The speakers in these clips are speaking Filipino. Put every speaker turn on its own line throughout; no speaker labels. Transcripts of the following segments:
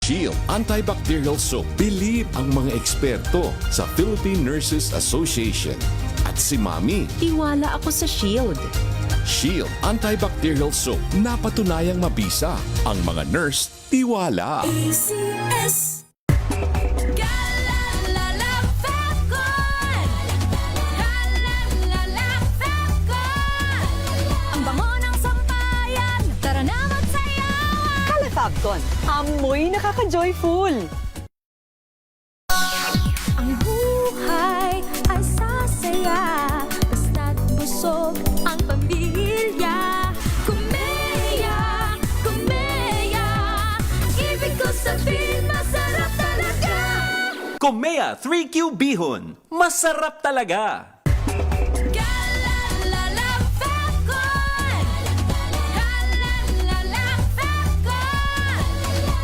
Shield Antibacterial Soap. Believe ang mga eksperto sa Philippine Nurses Association. At si Mami.
Tiwala ako sa Shield.
Shield Antibacterial Soap. Napatunayang mabisa. Ang mga nurse, tiwala.
ACS. Galalala Falcon. Galalala Falcon. Ang bango ng sampayan. Tara na magsayawan.
Califabcon, amoy nakaka-joyful.
Ang buhay ay sasaya. Basta't busog ang pamilya. Kumeya, kumeya. Ibig ko sabihin, masarap talaga.
Komea 3Q Bihon. Masarap talaga!
Galalala Falcon. Galalala Falcon.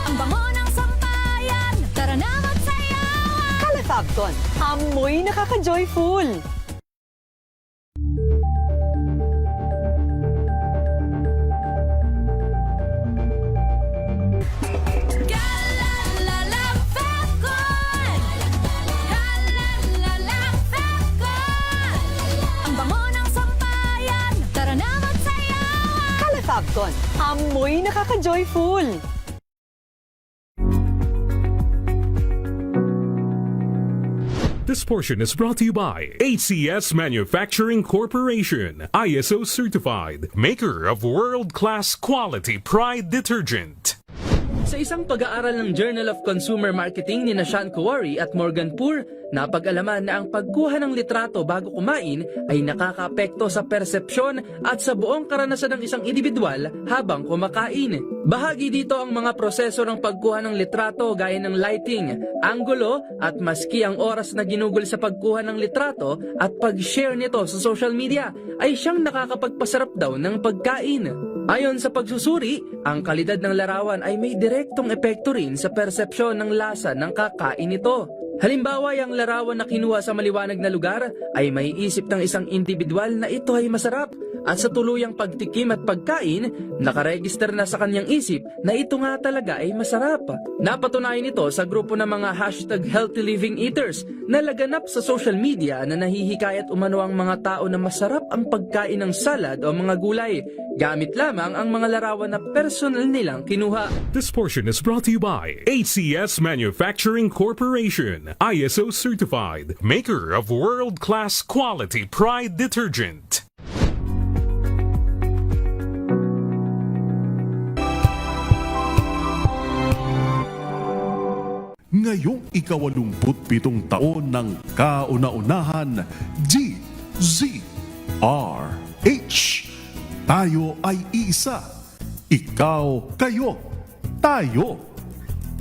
Ang bango ng sampayan. Tara na magsayawan.
Califabcon, amoy nakaka-joyful.
Galalala Falcon. Galalala Falcon. Ang bango ng sampayan. Tara na magsayawan.
Califabcon, amoy nakaka-joyful.
This portion is brought to you by ACS Manufacturing Corporation, ISO certified, maker of world-class quality Pride detergent.
Sa isang pag-aaral ng Journal of Consumer Marketing ni Sean Kowari at Morgan Poor, napag-alaman na ang pagkuha ng litrato bago kumain ay nakakaapekto sa persepsyon at sa buong karanasan ng isang individual habang kumakain. Bahagi dito ang mga proseso ng pagkuha ng litrato gaya ng lighting, anggulo at maski ang oras na ginugol sa pagkuha ng litrato at pag-share nito sa social media ay siyang nakakapagpasarap daw ng pagkain. Ayon sa pagsusuri, ang kalidad ng larawan ay may direktong epekto rin sa persepsyon ng lasa ng kakain nito. Halimbawa, ang larawan na kinuha sa maliwanag na lugar ay maiisip ng isang individual na ito ay masarap at sa tuluyang pagtikim at pagkain, nakaregister na sa kanyang isip na ito nga talaga ay masarap. Napatunayan ito sa grupo ng mga #Healthy Living Eaters na laganap sa social media na nahihikayat umano ang mga tao na masarap ang pagkain ng salad o mga gulay, gamit lamang ang mga larawan na personal nilang kinuha.
This portion is brought to you by ACS Manufacturing Corporation, ISO certified, maker of world-class quality Pride detergent.
Ngayong ika-87 taon ng kauna-unahan, GZRH. Tayo ay iisa. Ikaw, kayo, tayo.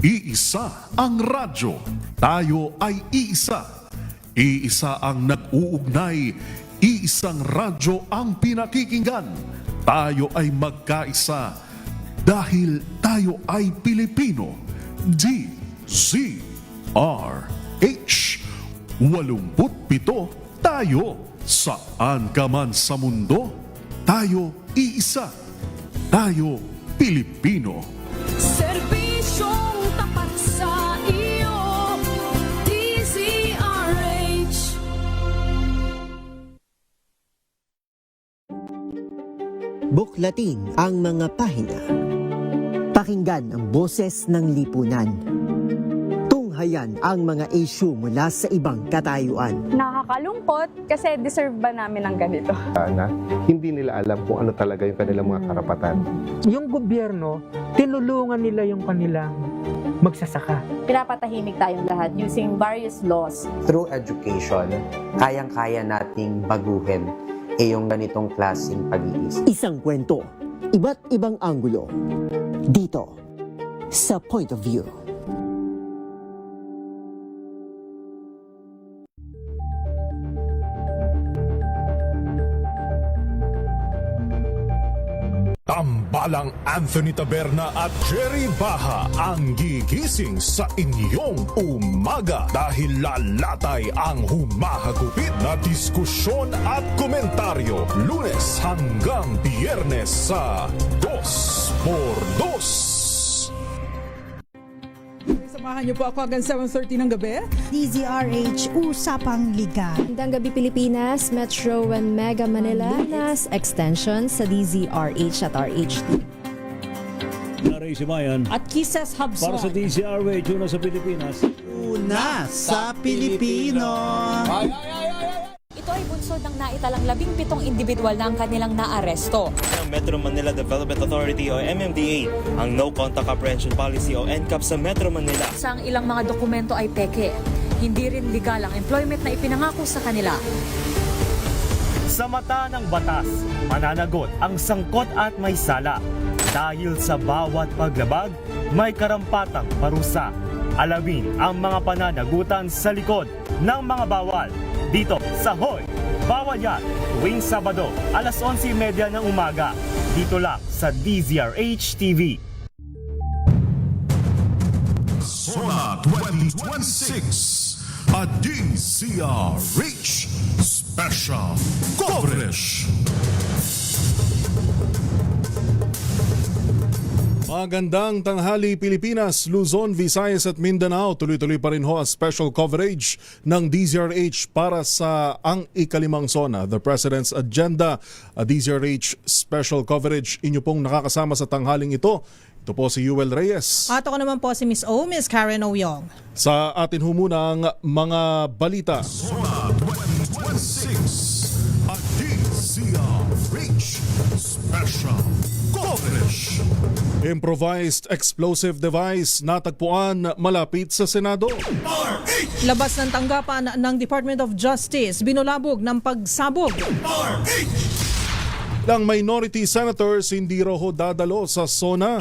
Iisa ang radyo. Tayo ay iisa. Iisa ang nag-uugnay. Iisang radyo ang pinakikinggan. Tayo ay magkaisa. Dahil tayo ay Pilipino. GZRH. 87 tayo. Saan ka man sa mundo, tayo iisa. Tayo Pilipino.
Serbisyong tapat sa iyo. DZRH.
Buklatin ang mga pahina. Pakinggan ang boses ng lipunan. Tunghayan ang mga issue mula sa ibang katayuan.
Nakakalungkot kasi deserve ba namin ng ganito?
Na hindi nila alam kung ano talaga yung kanilang mga karapatan.
Yung gobyerno, tinulungan nila yung kanilang magsasaka.
Pinapatahimik tayong lahat using various laws.
Through education, kayang-kaya nating baguhin yung ganitong klaseng pag-iisip.
Isang kwento, iba't ibang anggulo. Dito, sa Point of View.
Tambalang Anthony Taberna at Jerry Baha ang gigising sa inyong umaga dahil lalatay ang humahagupit na diskusyon at komentaryo Lunes hanggang Biyernes sa 2x2.
Samahan niyo po ako hanggang 7:30 ng gabi.
DZRH Usapang Liga. Magandang gabi Pilipinas, Metro and Mega Manila. Nas extension sa DZRH at RHT.
Ray Simayan
At Kisses Hubson.
para sa DZRH, una sa Pilipinas.
Una sa Pilipino.
Ito ay bunsod ng naitalang 17 individual na ang kanilang naaresto.
Ng Metro Manila Development Authority o MMDA ang No Contact Apprehension Policy o NCAP sa Metro Manila.
Sa ang ilang mga dokumento ay peke. Hindi rin legal ang employment na ipinangako sa kanila.
Sa mata ng batas, mananagot ang sangkot at may sala. Dahil sa bawat paglabag, may karampatang parusa. Alamin ang mga pananagutan sa likod ng mga bawal. Dito sa Hoy! Bawal Yan! Tuwing Sabado, alas 11:30 ng umaga. Dito lang sa DZRH TV.
Sona 2026, a DZRH special coverage. Magandang tanghali Pilipinas, Luzon, Visayas at Mindanao. Tuloy-tuloy pa rin ho ang special coverage ng DZRH para sa ang ikalimang sona, The President's Agenda. A DZRH special coverage, inyo pong nakakasama sa tanghaling ito. Ito po si Yuel Reyes.
At ako naman po si Miss O, Miss Karen Oyong.
Sa atin humunang mga balita. Sona 2026, a DZRH special coverage. Improvised explosive device natagpuan malapit sa Senado.
Labas ng tanggapan ng Department of Justice, binulabog ng pagsabog.
Lang minority senators hindi raw dadalo sa SONA.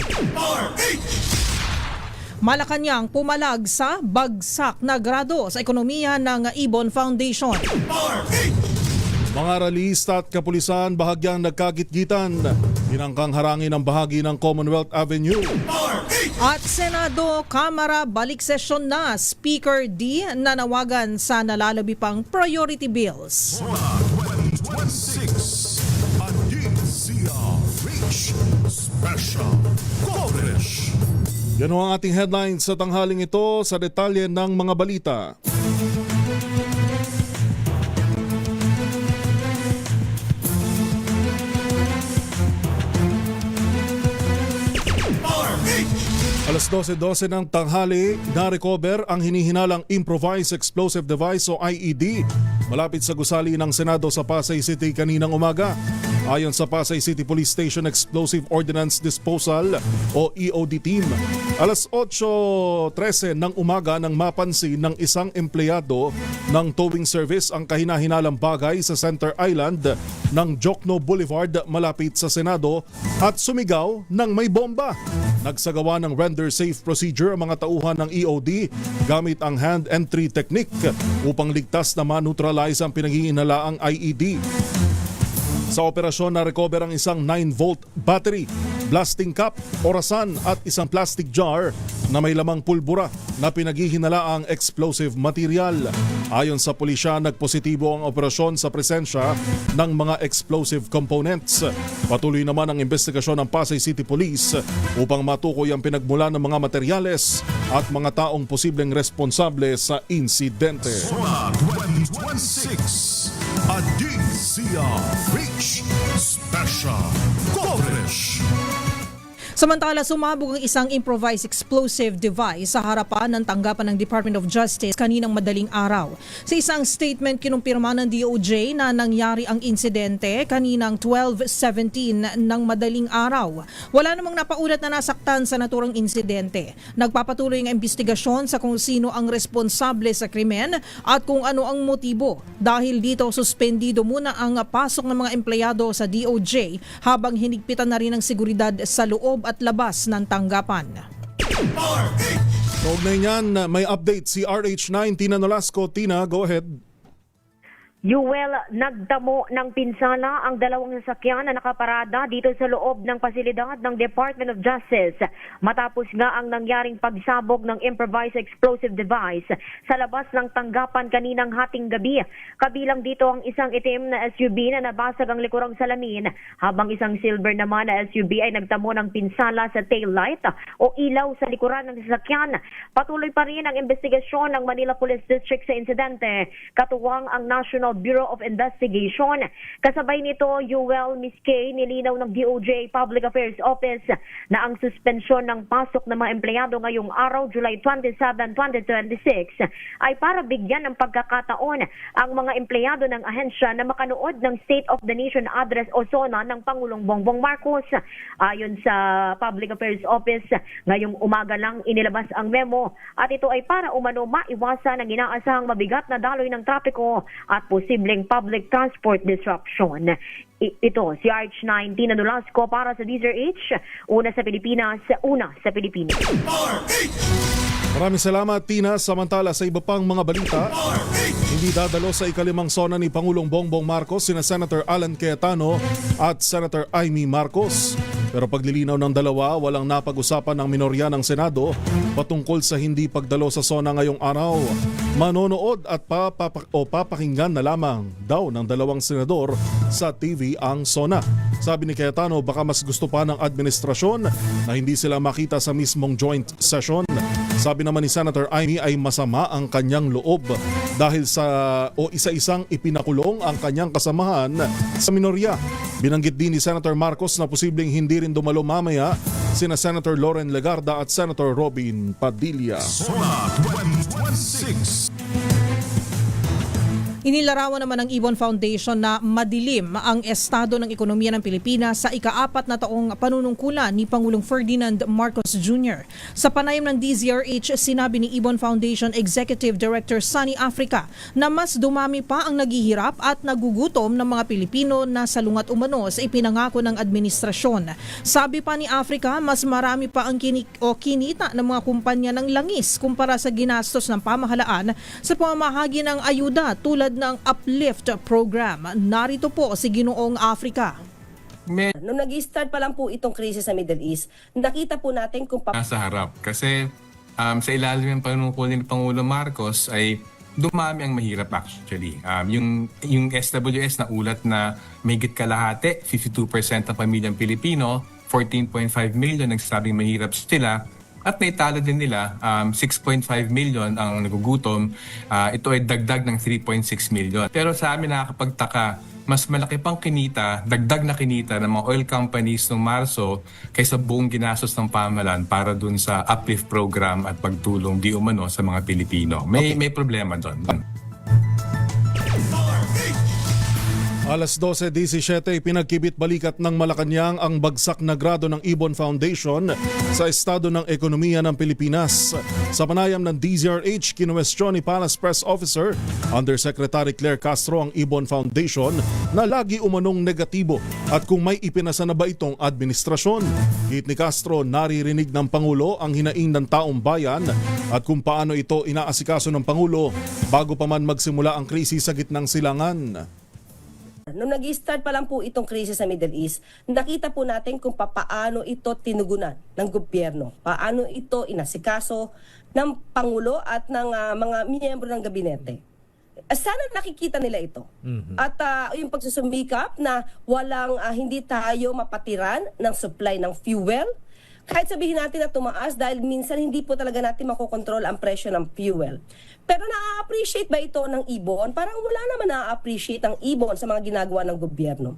Malacanang pumalag sa bagsak na grado sa ekonomiya ng Ibon Foundation.
Mga ralista at kapulisan bahagyang nagkagitgitan. Tinangkang harangin ang bahagi ng Commonwealth Avenue.
At Senado, Kamara, balik sesyon na. Speaker D nanawagan sa nalalabi pang priority bills.
2026, a DZRH special coverage. Yan ang ating headlines sa tanghaling ito. Sa detalye ng mga balita. Alas 12:12 ng tanghali, na-recover ang hinihinalang Improvised Explosive Device o IED malapit sa gusali ng Senado sa Pasay City kaninang umaga. Ayon sa Pasay City Police Station Explosive Ordnance Disposal o EOD team, alas 8:13 ng umaga nang mapansin ng isang empleyado ng towing service ang kahinahinalang bagay sa Center Island ng Jokno Boulevard malapit sa Senado at sumigaw ng may bomba. Nagsagawa ng render safe procedure ang mga tauhan ng EOD gamit ang hand entry technique upang ligtas na ma-neutralize ang pinanghihinalaang IED. Sa operasyon na-recover ang isang 9-volt battery, blasting cap, orasan at isang plastic jar na may lamang pulbura na pinaghihinalaang explosive material. Ayon sa pulisya, nagpositibo ang operasyon sa presensya ng mga explosive components. Patuloy naman ang investigasyon ng Pasay City Police upang matukoy ang pinagmulan ng mga materyales at mga taong posibleng responsable sa insidente. Sona 2026, a DZRH special coverage.
Samantala, sumabog ang isang improvised explosive device sa harapan ng tanggapan ng Department of Justice kaninang madaling araw. Sa isang statement, kinumpirma ng DOJ na nangyari ang insidente kaninang 12:17 ng madaling araw. Wala namang napaulat na nasaktan sa naturang insidente. Nagpapatuloy ang investigasyon sa kung sino ang responsable sa krimen at kung ano ang motibo. Dahil dito, suspendido muna ang pasok ng mga empleyado sa DOJ habang hinigpitan na rin ang seguridad sa loob at labas ng tanggapan.
Kaugnay niyan, may update si RH9 Tina Nolasco. Tina, go ahead.
Yuel, nagdamo ng pinsala ang dalawang sasakyan na nakaparada dito sa loob ng pasilidad ng Department of Justice matapos nga ang nangyaring pagsabog ng improvised explosive device sa labas ng tanggapan kaninang hating gabi. Kabilang dito ang isang itim na SUV na nabasag ang likurang salamin habang isang silver naman na SUV ay nagtamo ng pinsala sa tail light o ilaw sa likuran ng sasakyan. Patuloy pa rin ang investigasyon ng Manila Police District sa insidente, katuwang ang National Bureau of Investigation. Kasabay nito, Yuel Miskay, nilinaw ng DOJ Public Affairs Office na ang suspensyon ng pasok ng mga empleyado ngayong araw, July 27, 2026, ay para bigyan ng pagkakataon ang mga empleyado ng ahensya na makanood ng State of the Nation Address o SONA ng Pangulong Bongbong Marcos. Ayon sa Public Affairs Office, ngayong umaga lang inilabas ang memo at ito ay para umano maiwasan ang inaasahang mabigat na daloy ng trapiko at posibleng public transport disruption. Ito, si RH19 na Nolasco para sa DZRH, una sa Pilipinas, una sa Pilipinas.
Maraming salamat, Tina. Samantala sa iba pang mga balita, hindi dadalo sa ikalimang sona ni Pangulong Bongbong Marcos sina Senator Alan Cayetano at Senator Amy Marcos. Pero paglilinaw ng dalawa, walang napag-usapan ng minorya ng Senado patungkol sa hindi pagdalo sa sona ngayong araw. Manonood at papakinggan na lamang daw ng dalawang senador sa TV ang sona. Sabi ni Cayetano, baka mas gusto pa ng administrasyon na hindi sila makita sa mismong joint session. Sabi naman ni Senator Amy ay masama ang kanyang loob dahil isa-isang ipinakulong ang kanyang kasamahan sa minorya. Binanggit din ni Senator Marcos na posibleng hindi rin dumalo mamaya sina Senator Loren Legarda at Senator Robin Padilla.
Inilarawan naman ng Ibon Foundation na madilim ang estado ng ekonomiya ng Pilipinas sa ika-4 na taong panunungkulan ni Pangulong Ferdinand Marcos Jr. Sa panayam ng DZRH, sinabi ni Ibon Foundation Executive Director Sunny Africa na mas dumami pa ang naghihirap at nagugutom ng mga Pilipino na salungat umano sa ipinangako ng administrasyon. Sabi pa ni Africa, mas marami pa ang kinita ng mga kumpanya ng langis kumpara sa ginastos ng pamahalaan sa pamamahagi ng ayuda tulad ng Uplift Program. Narito po si Ginoong Africa.
Nung nag-start pa lang po itong krisis sa Middle East, nakita po natin kung
nasa harap. Kasi sa ilalim ng panunungkulan ni Pangulo Marcos ay dumami ang mahirap actually. Yung SWS na ulat na mahigit kalahati, 52% ng pamilyang Pilipino, 14.5 million nagsasabing mahirap sila. At naitala din nila, 6.5 million ang nagugutom. Ito ay dagdag ng 3.6 million. Pero sa amin nakakapagtaka, mas malaki pang kinita, dagdag na kinita ng mga oil companies noong Marso kaysa buong ginastos ng pamahalaan para dun sa uplift program at pagtulong di umano sa mga Pilipino. May problema doon.
Alas 12:17, pinagkibit balikat ng Malacanang ang bagsak na grado ng Ibon Foundation sa estado ng ekonomiya ng Pilipinas. Sa panayam ng DZRH, kinuwestiyon ni Palace Press Officer Undersecretary Claire Castro ang Ibon Foundation na lagi umanong negatibo at kung may ipinasa na ba itong administrasyon. Hit ni Castro, naririnig ng Pangulo ang hinaing ng taong bayan at kung paano ito inaasikaso ng Pangulo bago pa man magsimula ang krisis sa gitnang silangan.
Nung nag-start pa lang po itong krisis sa Middle East, nakita po natin kung paano ito tinugunan ng gobyerno, paano ito inasikaso ng Pangulo at ng mga miyembro ng gabinete. Sana nakikita nila ito. At yung pagsusumikap na hindi tayo mapatiran ng supply ng fuel, kahit sabihin natin na tumaas dahil minsan hindi po talaga natin makokontrol ang presyo ng fuel. Pero na-appreciate ba ito ng Ibon? Parang wala naman na-appreciate ang Ibon sa mga ginagawa ng gobyerno.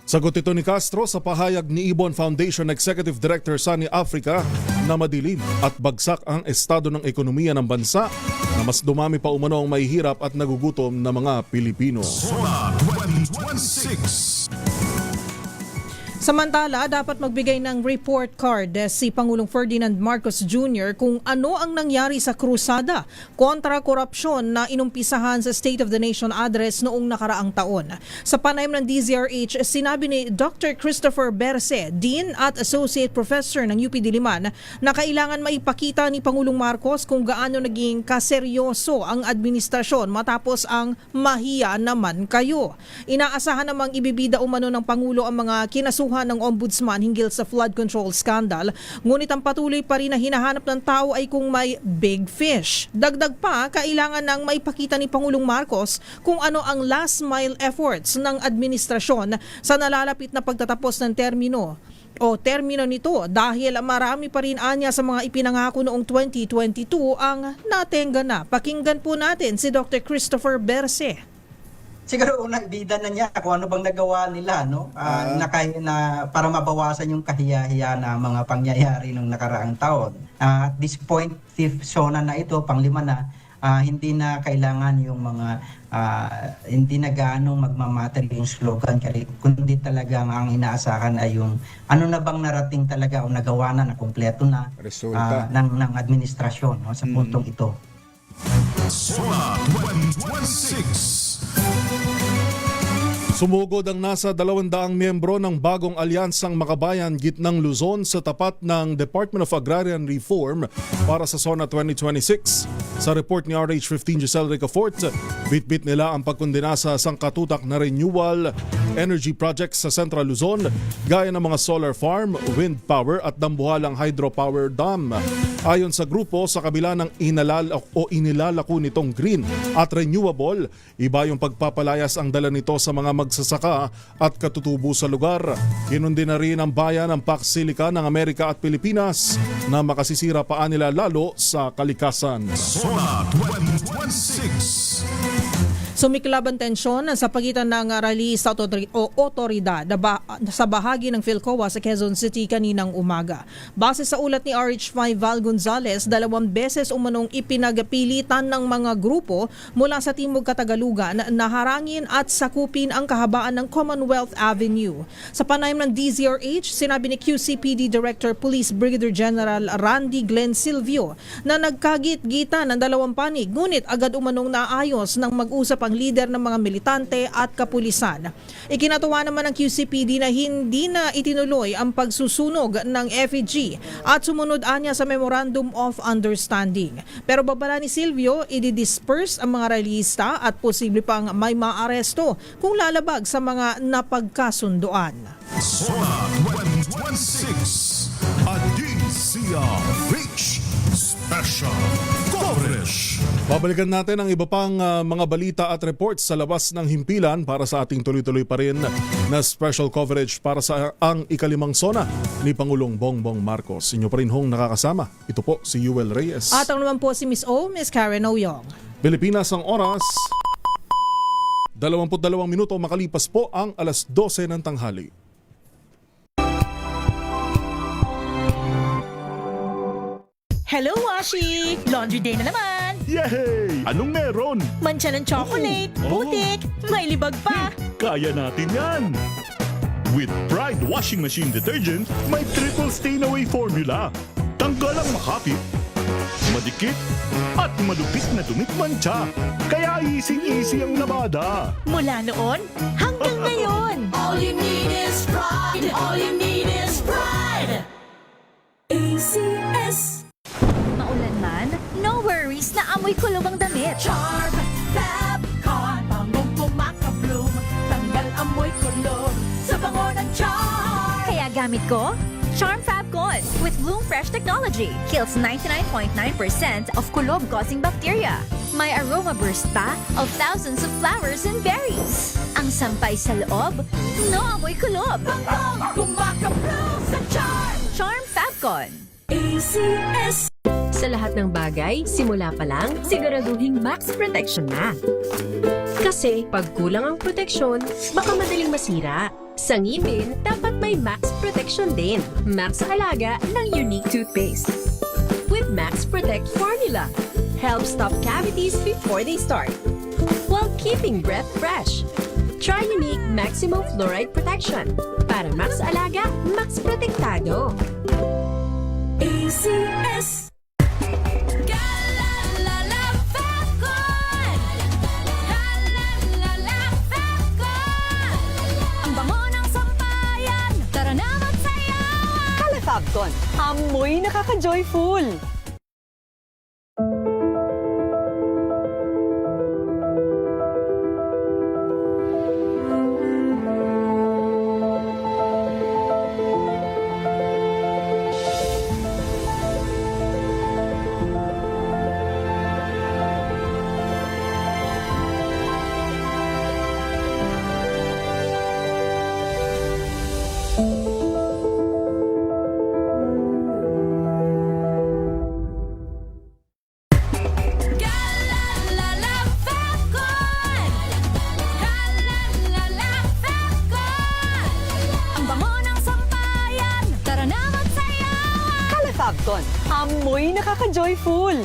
Sagot ito ni Castro sa pahayag ni Ibon Foundation Executive Director Sunny Africa na madilim at bagsak ang estado ng ekonomiya ng bansa na mas dumami pa umano ang mahihirap at nagugutom na mga Pilipino.
Samantala, dapat magbigay ng report card si Pangulong Ferdinand Marcos Jr. kung ano ang nangyari sa krusada kontra korupsyon na inumpisahan sa State of the Nation address noong nakaraang taon. Sa panayam ng DZRH, sinabi ni Dr. Christopher Berce, Dean at Associate Professor ng UP Diliman, na kailangan maipakita ni Pangulong Marcos kung gaano naging kaseryoso ang administrasyon matapos ang mahiya naman kayo. Inaasahan namang ibibida umano ng Pangulo ang mga kinasuhan ng Ombudsman hinggil sa flood control scandal, ngunit ang patuloy pa rin na hinahanap ng tao ay kung may big fish. Dagdag pa, kailangan nang maipakita ni Pangulong Marcos kung ano ang last mile efforts ng administrasyon sa nalalapit na pagtatapos ng termino nito dahil marami pa rin anya sa mga ipinangako noong 2022 ang natenga na. Pakinggan po natin si Dr. Christopher Berce.
Siguro unang bida na niya kung ano bang nagawa nila, no? Na para mabawasan yung kahiya-hiya na mga pangyayari ng nakaraang taon. At this point, fifth zona na ito, panglima na, hindi na kailangan yung mga hindi na gaano magmamatter yung slogan, kundi talagang ang inaasahan ay yung ano na bang narating talaga o nagawa na kumpleto na ng administrasyon, no, sa puntong ito.
Sona 2026.
Sumugod ang nasa 200 miyembro ng bagong alyansang Makabayan Gitnang Luzon sa tapat ng Department of Agrarian Reform para sa SONA 2026. Sa report ni RH15 Giselle Ricafort, bitbit nila ang pagkondena sa sangkatutak na renewal energy projects sa Central Luzon gaya ng mga solar farm, wind power at dambuhalang hydropower dam. Ayon sa grupo, sa kabila ng inilalako nitong green at renewable, iba yung pagpapalayas ang dala nito sa mga magsasaka at katutubo sa lugar. Kinundi na rin ang bayan ng Paxilica ng Amerika at Pilipinas na makasisira pa nila lalo sa kalikasan.
Sona 2026.
Sumiklab ang tensyon sa pagitan ng release sa otoridad sa bahagi ng PhilCOA sa Quezon City kaninang umaga. Base sa ulat ni RH5 Val Gonzales, 2 beses umanong ipinagpilitan ng mga grupo mula sa Timog Katagalugan na harangin at sakupin ang kahabaan ng Commonwealth Avenue. Sa panayam ng DZRH, sinabi ni QCPD Director Police Brigadier General Randy Glenn Silvio na nagkagit-gitan ng 2 panig, ngunit agad umanong naayos ng mag-usap ang lider ng mga militante at kapulisan. Ikinatuwa naman ng QCPD na hindi na itinuloy ang pagsusunog ng FEG at sumunod anya sa Memorandum of Understanding. Pero babala ni Silvio, i-disperse ang mga realista at posible pang may maaresto kung lalabag sa mga napagkasunduan.
Sona 2026. DZRH Special Coverage.
Babalikan natin ang iba pang mga balita at reports sa labas ng himpilan para sa ating tuloy-tuloy pa rin na special coverage para sa ang ika-5 SONA ni Pangulong Bongbong Marcos. Inyo pa rin hong nakakasama. Ito po si Yuel Reyes.
At ang naman po si Miss O, Miss Karen Oyong.
Pilipinas ang oras. 22 minuto makalipas po ang 12:00 ng tanghali.
Hello, Washi! Laundry day na naman!
Yay! Anong meron?
Mancha ng chocolate, putik, may libag pa!
Kaya natin yan! With Pride Washing Machine Detergent, may triple stain-away formula. Tanggal ang makapit, madikit, at malupit na dumit mancha. Kaya easy-easy ang labada.
Mula noon hanggang ngayon!
All you need is pride! All you need is pride! ACS.
Maulan man, no worries na amoy kulog ang damit.
Charm Fabcon, bangong pumakabloom, tanggal amoy kulog sa bango ng Charm.
Kaya gamit ko, Charm Fabcon with Bloom Fresh Technology. Kills 99.9% of kulob-causing bacteria. May aroma burst pa of thousands of flowers and berries. Ang sampay sa loob, no amoy kulob.
Bangong pumakabloom sa Charm.
Charm Fabcon.
ACS.
Sa lahat ng bagay, simula pa lang, siguraduhing max protection na. Kasi pag kulang ang proteksyon, baka madaling masira. Sa ngipin, dapat may max protection din. Max sa alaga ng unique toothpaste. With Max Protect Formula, help stop cavities before they start, while keeping breath fresh. Try Unique Maximum Fluoride Protection. Para max alaga, max protektado.
ACS. Galalala Falcon. Galalala Falcon. Ang bango ng sampayan. Tara na magsayawan.
Calafabcon. Amoy nakaka-joyful.
Galalala Falcon. Galalala Falcon. Ang bango ng sampayan. Tara na magsayawan.
Calafabcon. Amoy nakaka-joyful.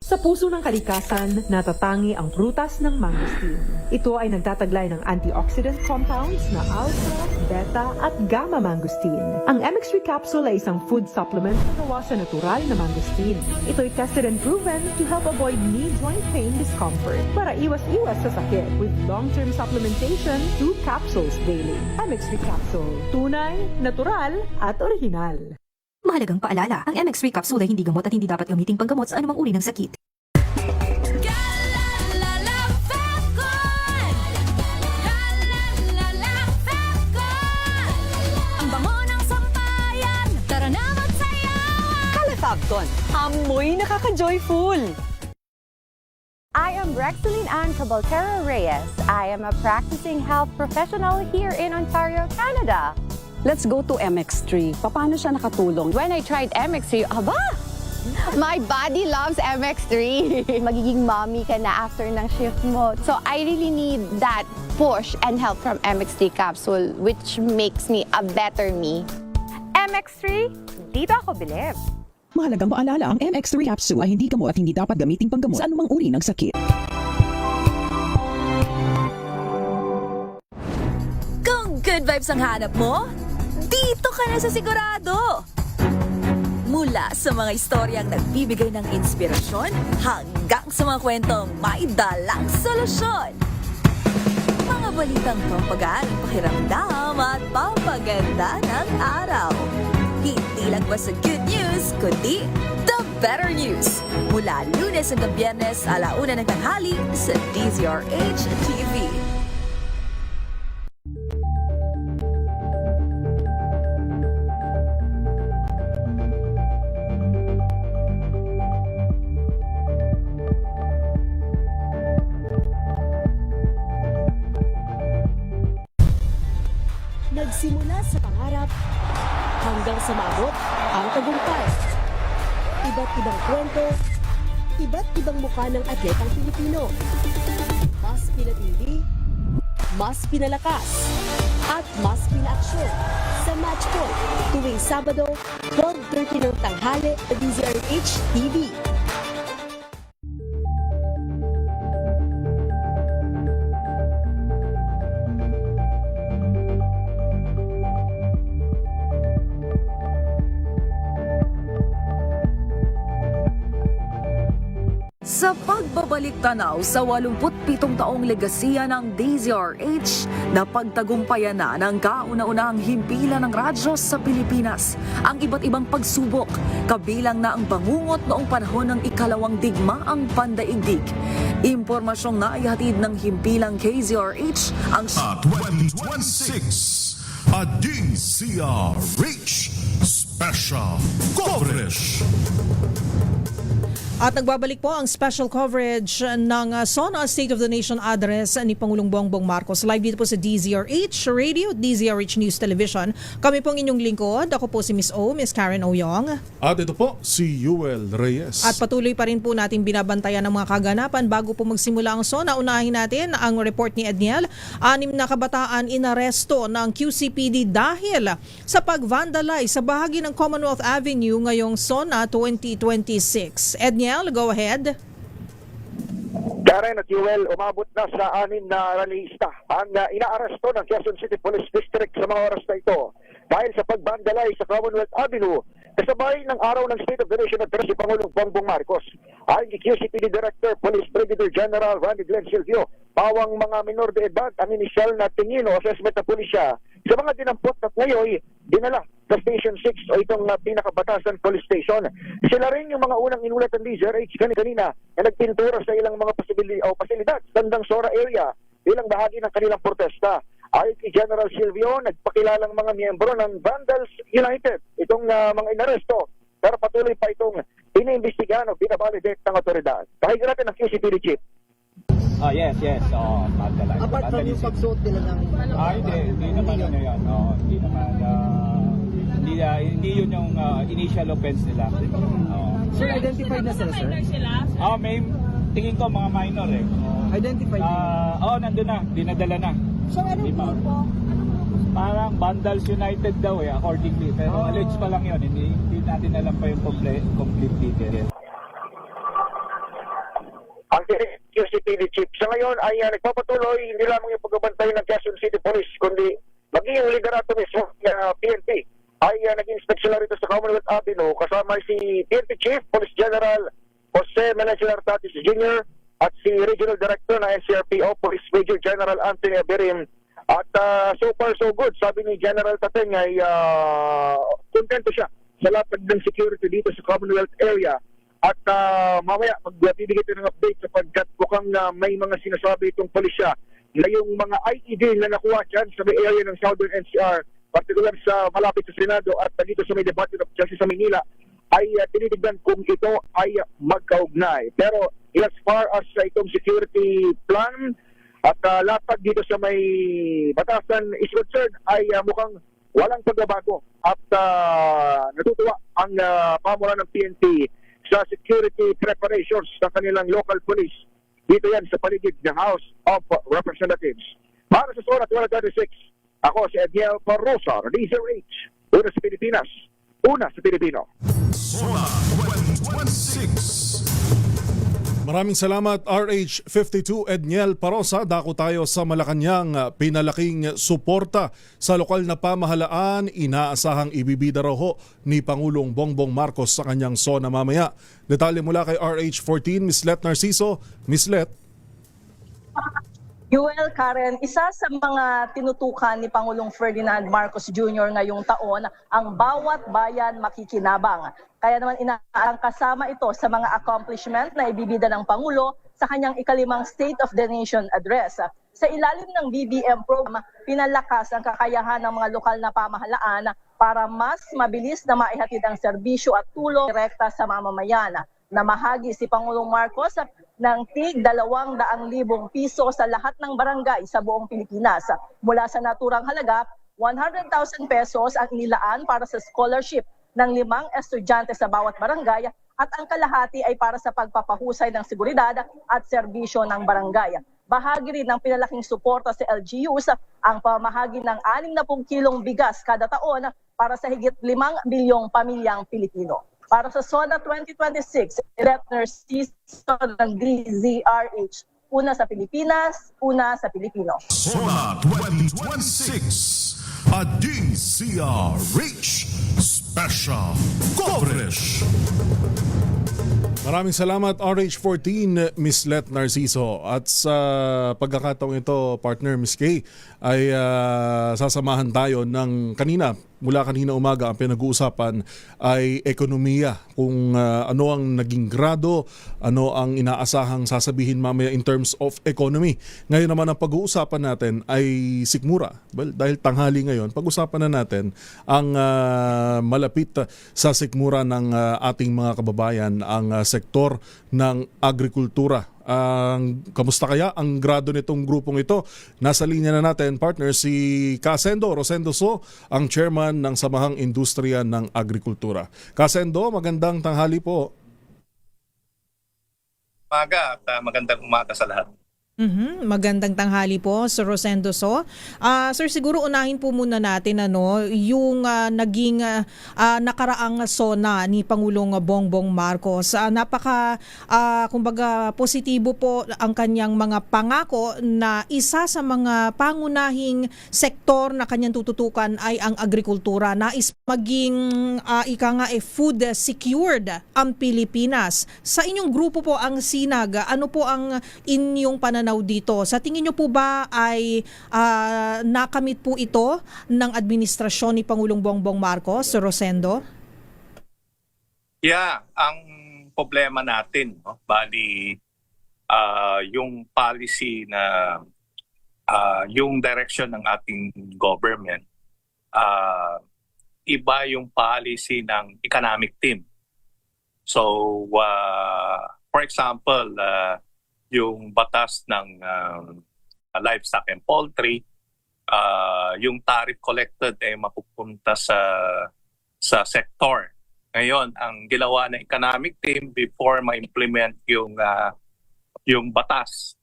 Sa puso ng kalikasan, natatangi ang prutas ng mangosteen. Ito ay nagtataglay ng antioxidant compounds na alpha, beta at gamma mangosteen. Ang MX3 capsule ay isang food supplement na gawa sa natural na mangosteen. Ito ay tested and proven to help avoid knee joint pain discomfort para iwas-iwas sa sakit with long-term supplementation 2 capsules daily. MX3 capsule. Tunay, natural at original.
Mahalagang paalala, ang MX3 capsule ay hindi gamot at hindi dapat gamiting panggamot sa anumang uri ng sakit.
Galalala Falcon. Galalala Falcon. Ang bango ng sampayan. Tara na magsayawan.
Calafabcon. Amoy nakaka-joyful.
I am Rexeline Ann Cabaltero Reyes. I am a practicing health professional here in Ontario, Canada.
Let's go to MX3. Paano siya nakatulong?
When I tried MX3, aba! My body loves MX3. Magiging mommy ka na after ng shift mo. So I really need that push and help from MX3 capsule, which makes me a better me. MX3, dito ako bilib.
Mahalagang paalala, ang MX3 capsule ay hindi gamot at hindi dapat gamiting panggamot sa anumang uri ng sakit.
Kung good vibes ang hanap mo, dito ka na sa sigurado! Mula sa mga istoryang nagbibigay ng inspirasyon hanggang sa mga kwentong may dalang solusyon. Mga balitang pampagaan, pakiramdam at pampaganda ng araw. Hindi lang ba sa good news, kundi the better news. Mula Lunes hanggang Biyernes, 1:00 ng tanghali sa DZRH TV.
Nagsimula sa pangarap hanggang sa maabot ang tagumpay. Iba't ibang kwento, iba't ibang mukha ng atletang Pilipino. Mas pinatindi, mas pinalakas, at mas pinaaksyon sa Match Point tuwing Sabado, 12:30 ng tanghali sa DZRH TV.
Sa pagbabalik tanaw sa 87 taong legasiya ng DZRH, napagtagumpayan na ng kauna-unahang himpilan ng radyo sa Pilipinas ang iba't ibang pagsubok, kabilang na ang bangungot noong panahon ng ikalawang digmaang pandaigdig. Impormasyong naihatid ng himpilang KZRH ang
2026, a DZRH Special Coverage.
At nagbabalik po ang special coverage ng SONA State of the Nation Address ni Pangulong Bongbong Marcos. Live dito po sa DZRH Radio, DZRH News Television. Kami pong inyong lingkod. Ako po si Miss O, Miss Karen Oyong.
At ito po si Yuel Reyes.
At patuloy pa rin po natin binabantayan ng mga kaganapan bago po magsimula ang SONA. Unahin natin ang report ni Edniel. 6 na kabataan inaresto ng QCPD dahil sa pag-vandalize sa bahagi ng Commonwealth Avenue ngayong SONA 2026. Edniel, go ahead.
Karen at Yuel, umabot na sa 6 na rallyista ang inaaresto ng Quezon City Police District sa mga oras na ito dahil sa pagbandalay sa Commonwealth Avenue kasabay ng araw ng State of the Nation Address si Pangulong Bongbong Marcos. Ayon kay QCPD Director Police Brigadier General Randy Glenn Silvio, pawang mga minor de edad ang inisyal na tingin o assessment na pulisya sa mga dinampot at ngayon dinala sa Station 6 o itong pinakabatasan police station. Sila rin yung mga unang inulat ng DZRH kanina na nagpintura sa ilang mga pasilidad sa Tandang Sora area bilang bahagi ng kanilang protesta. Ayon kay General Silvio, nagpakilalang mga miyembro ng Vandals United itong mga inaresto pero patuloy pa itong iniimbestigahan o binabalidate ng otoridad. Pakinggan natin ang QCPD Chief.
Yes. Vandalize.
Apart from yung pagsuot nila ng...
Hindi naman ano yan. Hindi naman... Hindi yun yung initial offense nila.
Sir, identified na sila, sir?
May tingin ko mga minor eh.
Identified
nandun na. Dinadala na.
So, anong team po?
Parang Vandals United daw eh, accordingly. Pero alleged pa lang yun. Hindi natin alam pa yung complete details.
Ang QCPD Chief sa ngayon ay nagpapatuloy hindi lamang yung pagbabantay ng Quezon City Police kundi maging yung liderato mismo ng PNP ay nag-inspeksyon na rito sa Commonwealth Avenue kasama si PNP Chief Police General Jose Meneses Artatis Jr. at si Regional Director ng NCRPO Police Major General Anthony Abirim. At so far so good, sabi ni General Tateng ay kontento siya sa lapad ng security dito sa Commonwealth area. At mamaya magbibigay tayo ng update sapagkat mukhang may mga sinasabi itong pulisya na yung mga IED na nakuha dyan sa may area ng Southern NCR, particular sa malapit sa Senado at dito sa may Department of Justice sa Manila, ay tinitignan kung ito ay magkaugnay. Pero as far as itong security plan at lapag dito sa may batasan is concerned, ay mukhang walang pagbabago at natutuwa ang pamulan ng PNP sa security preparations ng kanilang local police. Dito yan sa paligid ng House of Representatives. Para sa Sora 1236, ako si Edniel Parrosa, DZRH, una sa Pilipinas, una sa Pilipino.
Sora 1216.
Maraming salamat RH52 Edniel Parosa. Dako tayo sa Malacanang. Pinalaking suporta sa lokal na pamahalaan. Inaasahang ibibida raw ho ni Pangulong Bongbong Marcos sa kanyang SONA mamaya. Detalye mula kay RH14, Miss Let Narciso. Miss Let.
Yuel, Karen, isa sa mga tinutukan ni Pangulong Ferdinand Marcos Jr. ngayong taon, ang bawat bayan makikinabang. Kaya naman inaarang kasama ito sa mga accomplishment na ibibida ng Pangulo sa kanyang ika-5 State of the Nation Address. Sa ilalim ng BBM program, pinalakas ang kakayahan ng mga lokal na pamahalaan para mas mabilis na maihatid ang serbisyo at tulong direkta sa mamamayan. Namahagi si Pangulong Marcos ng tig 200,000 piso sa lahat ng barangay sa buong Pilipinas. Mula sa naturang halaga, 100,000 pesos ang inilaan para sa scholarship ng 5 estudyante sa bawat barangay at ang kalahati ay para sa pagpapahusay ng seguridad at serbisyo ng barangay. Bahagi rin ng pinalaking suporta sa LGUs ang pamahagi ng 60 kilong bigas kada taon para sa higit 5 milyong pamilyang Pilipino. Para sa SONA 2026, Let Narciso ng DZRH. Una sa Pilipinas, una sa Pilipino.
SONA 2026, a DZRH special coverage.
Maraming salamat RH14 Miss Let Narciso. At sa pagkakataong ito, partner Miss Kay, ay sasamahan tayo ng mula kanina umaga ang pinag-uusapan ay ekonomiya. Kung ano ang naging grado, ano ang inaasahang sasabihin mamaya in terms of economy. Ngayon naman ang pag-uusapan natin ay sikmura. Well, dahil tanghali ngayon, pag-usapan na natin ang malapit sa sikmura ng ating mga kababayan, ang sektor ng agrikultura. Kamusta kaya ang grado nitong grupong ito? Nasa linya na natin, partner, si Kasendo Rosendo So, ang chairman ng Samahang Industriya ng Agrikultura. Kasendo, magandang tanghali po.
Umaga at magandang umaga sa lahat.
Magandang tanghali po, Sir Rosendo So. Sir, siguro unahin po muna natin yung naging nakaraang SONA ni Pangulong Bongbong Marcos. Kumbaga positibo po ang kanyang mga pangako na isa sa mga pangunahing sektor na kanyang tututukan ay ang agrikultura. Nais maging food secured ang Pilipinas. Sa inyong grupo po ang Sinag, ano po ang inyong pananaw dito? Sa tingin niyo po ba ay nakamit po ito ng administrasyon ni Pangulong Bongbong Marcos, Sir Rosendo?
Yeah, ang problema natin, bali yung policy na yung direction ng ating government, iba yung policy ng economic team. So, for example, yung batas ng livestock and poultry, yung tariff collected ay mapupunta sa sector. Ngayon, ang ginawa ng economic team before ma-implement yung batas,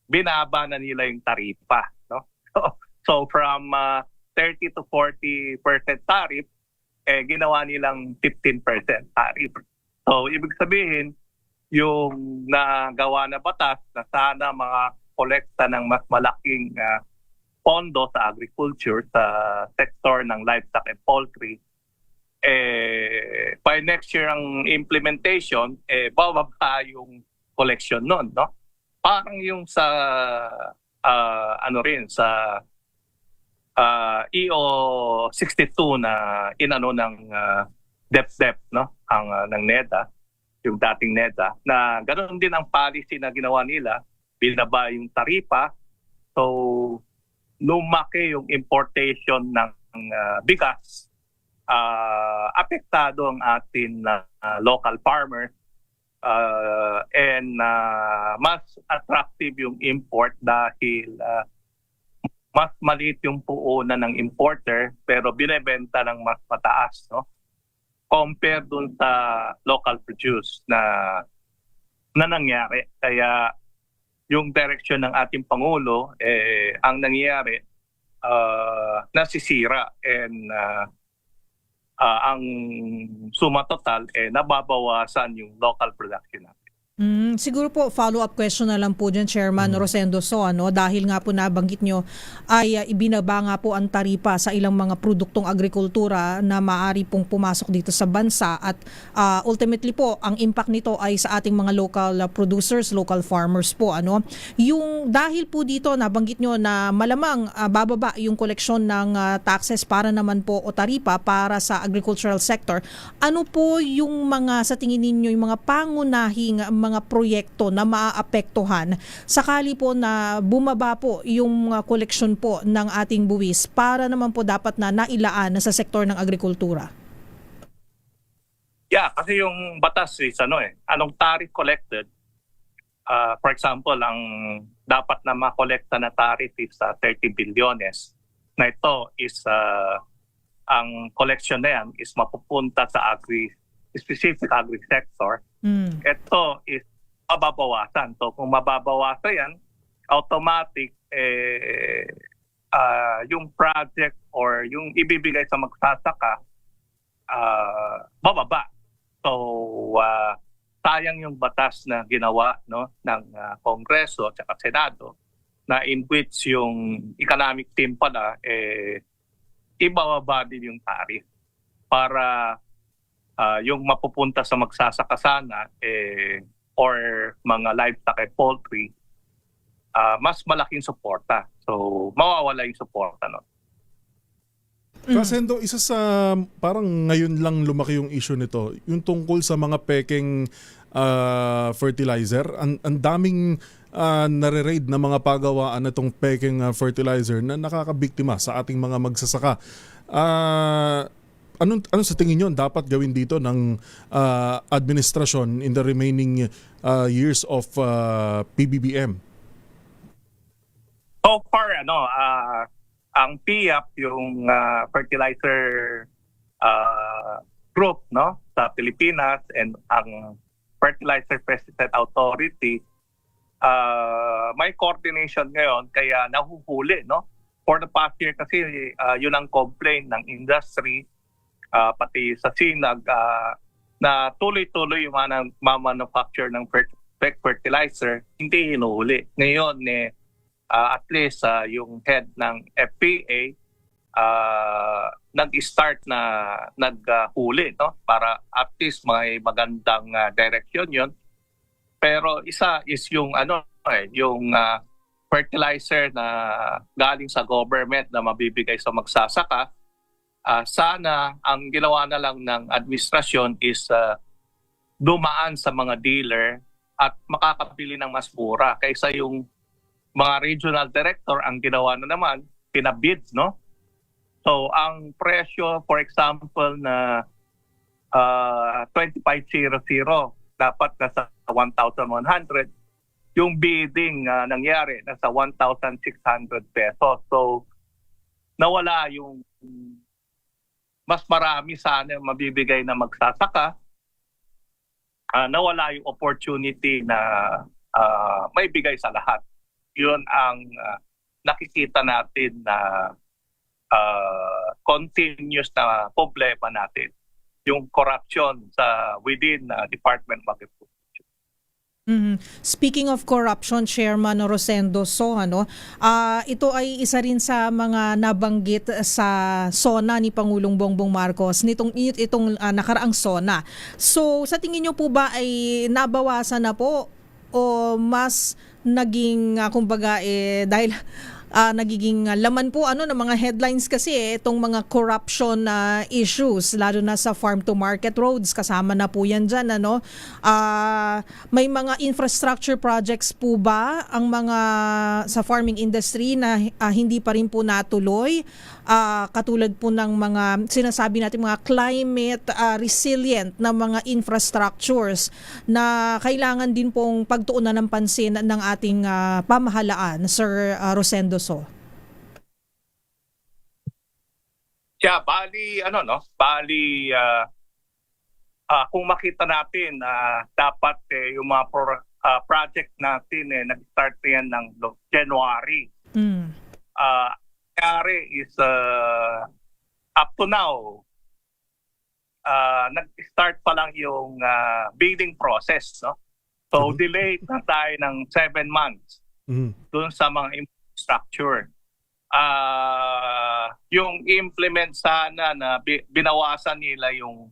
binaba na nila yung taripa, no? So from 30 to 40% tariff, ginawa nilang 15% tariff. So ibig sabihin, yung nagawa na batas na sana makakolekta ng mas malaking pondo sa agriculture, sa sector ng livestock and poultry, by next year ang implementation, bababa yung collection nun, no? Parang yung sa sa EO 62 na inano ng DepEd, no? Ng NEDA, yung dating NEDA, na ganoon din ang policy na ginawa nila, binaba yung taripa. So lumaki yung importation ng bigas, apektado ang atin na local farmers, and mas attractive yung import dahil mas maliit yung puhunan ng importer pero binebenta ng mas mataas, no? Compare dun sa local produce na nangyari. Kaya yung direction ng ating Pangulo, ang nangyayari, nasisira, and ang suma total, nababawasan yung local production natin.
Siguro po follow-up question na lang po dyan, Chairman Rosendo So, dahil nga po nabanggit nyo ay ibinaba nga po ang taripa sa ilang mga produktong agrikultura na maaari pong pumasok dito sa bansa at ultimately po ang impact nito ay sa ating mga local producers, local farmers po. Yung dahil po dito nabanggit nyo na malamang bababa yung koleksyon ng taxes para naman po o taripa para sa agricultural sector, ano po yung mga sa tingin ninyo yung mga pangunahing mga proyekto na maaapektuhan sakali po na bumaba po yung koleksyon po ng ating buwis para naman po dapat na nailaan sa sektor ng agrikultura?
Yeah, kasi yung batas is anong tariff collected, for example, ang dapat na makolekta na tariff is 30 bilyones. Na ito is ang collection na yan is mapupunta sa specific agri sector. Ito is mababawasan. So kung mababawasan yan, automatic yung project or yung ibibigay sa magsasaka bababa. So sayang yung batas na ginawa, no, ng Kongreso at Senado na in which yung economic team pala ibababa din yung tariff para yung mapupunta sa magsasaka sana or mga livestock and poultry, mas malaking suporta. So mawawala yung suporta, no?
Rosendo, isa sa parang ngayon lang lumaki yung issue nito, yung tungkol sa mga pekeng fertilizer. Ang daming nare-raid na mga pagawaan na itong pekeng fertilizer na nakakabiktima sa ating mga magsasaka. Ano sa tingin nyo dapat gawin dito ng administrasyon in the remaining years of PBBM?
So far, ang PIAP, yung fertilizer group, no, sa Pilipinas, and ang Fertilizer Pesticide Authority, may coordination ngayon kaya nahuhuli, no? For the past year kasi yun ang complaint ng industry, pati sa SINAG, na tuloy-tuloy yung mga manufacture ng fertilizer, hindi hinuhuli. Ngayon, at least yung head ng FPA, nag-start na naghuli, no? Para at least may magandang direction yun. Pero isa is yung yung fertilizer na galing sa government na mabibigay sa magsasaka. Sana ang ginawa na lang ng administrasyon is dumaan sa mga dealer at makakabili ng mas mura kaysa yung mga regional director ang ginawa na naman pinabid, no? So ang presyo, for example, na 2500 dapat nasa 1,100. Yung bidding nangyari nasa 1,600 pesos. So nawala yung mas marami sana mabibigay na magsasaka. Nawala yung opportunity na may bigay sa lahat. Yun ang nakikita natin na continuous na problema natin. Yung corruption sa within Department of Agriculture.
Speaking of corruption, Chairman Rosendo So, ito ay isa rin sa mga nabanggit sa SONA ni Pangulong Bongbong Marcos itong nakaraang SONA. So sa tingin niyo po ba ay nabawasan na po o mas naging kumbaga dahil nagiging laman po ng mga headlines kasi itong mga corruption issues lalo na sa farm to market roads, kasama na po yan dyan, may mga infrastructure projects po ba ang mga sa farming industry na hindi pa rin po natuloy, katulad po ng mga sinasabi natin mga climate resilient na mga infrastructures na kailangan din pong pagtuunan ng pansin ng ating pamahalaan, Sir Rosendo So?
Yeah, bali kung makita natin dapat yung mga project natin nag-start yan ng January. Nangyari is up to now nag-start pa lang yung bidding process, no? So delayed na tayo ng 7 months doon sa mga structure. Yung implement sana na binawasan nila yung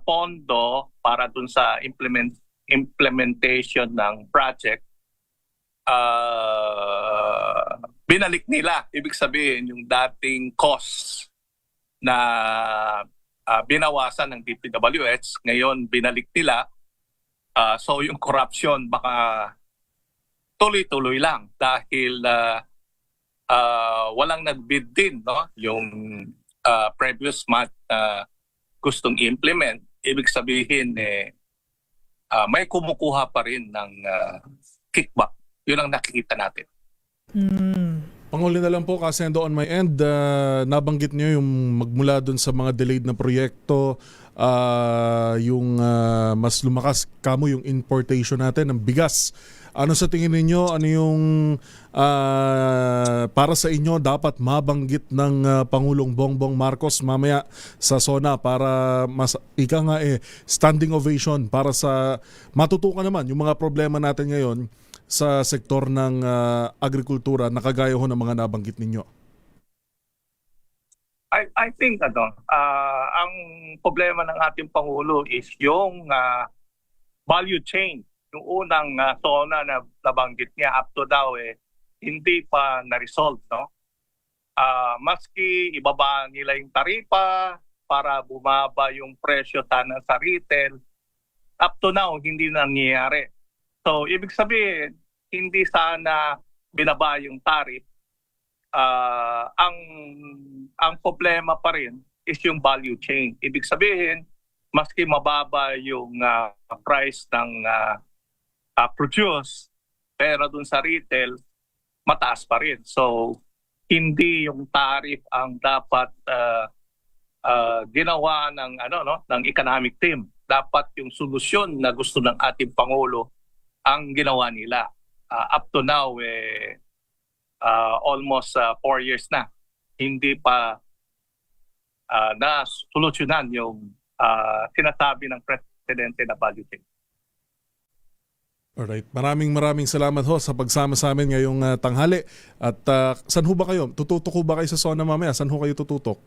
pondo para dun sa implementation ng project, binalik nila. Ibig sabihin yung dating cost na binawasan ng DPWH, ngayon binalik nila. So yung corruption baka tuloy-tuloy lang dahil walang nag-bid din, no? Yung previous month gustong implement, ibig sabihin may kumukuha pa rin ng kickback. Yun ang nakikita natin.
Panghuli na lang po, Kasendo, on my end, nabanggit niyo yung magmula dun sa mga delayed na proyekto, yung mas lumakas kamo yung importation natin ng bigas. Ano sa tingin ninyo, ano yung para sa inyo dapat mabanggit ng Pangulong Bongbong Marcos mamaya sa SONA para mas standing ovation para sa matutukan naman yung mga problema natin ngayon sa sektor ng agrikultura na kagaya ho ng mga nabanggit ninyo?
I think ang problema ng ating Pangulo is yung value chain. Yung unang SONA na nabanggit niya up to now hindi pa na-resolve, no? Maski ibaba nila yung taripa para bumaba yung presyo sana sa retail, up to now hindi nangyayari. So ibig sabihin hindi sana binaba yung tarif. Ang problema pa rin is yung value chain. Ibig sabihin maski mababa yung price ng produce, pero dun sa retail, mataas pa rin. So, hindi yung tariff ang dapat ginawa ng ng economic team. Dapat yung solusyon na gusto ng ating Pangulo ang ginawa nila. Up to now, almost 4 years na, hindi pa na-solusyonan yung sinasabi ng Presidente na value chain.
Alright, maraming salamat ho sa pagsama sa amin ngayong tanghali. At saan ho ba kayo? Tututok ho ba kayo sa SONA mamaya? Saan ho kayo tututok?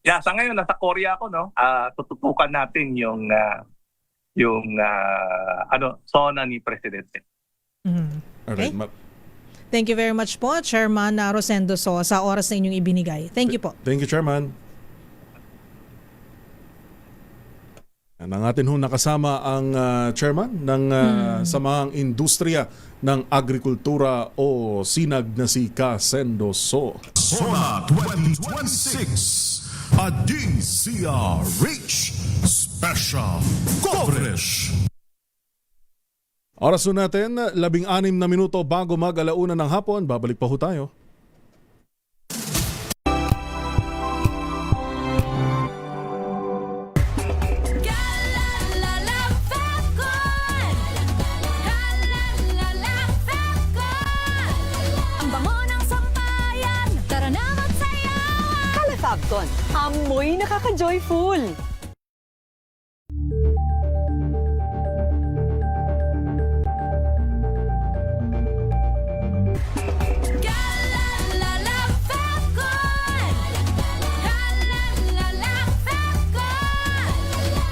Yeah, sa ngayon nasa Korea ako, no. Tututukan natin yung SONA ni Presidente.
Alright.
Thank you very much po, Chairman Rosendo So, sa oras na inyong ibinigay. Thank you po.
Thank you, Chairman. Nang atin ho nakasama ang chairman ng Samahang Industriya ng Agrikultura o SINAG na si Rosendo So.
SONA 2026, a DZRH Special Coverage.
Oras ho natin, 16 na minuto bago mag-alauna ng hapon. Babalik pa ho tayo.
Fabcon, amoy nakaka-joyful.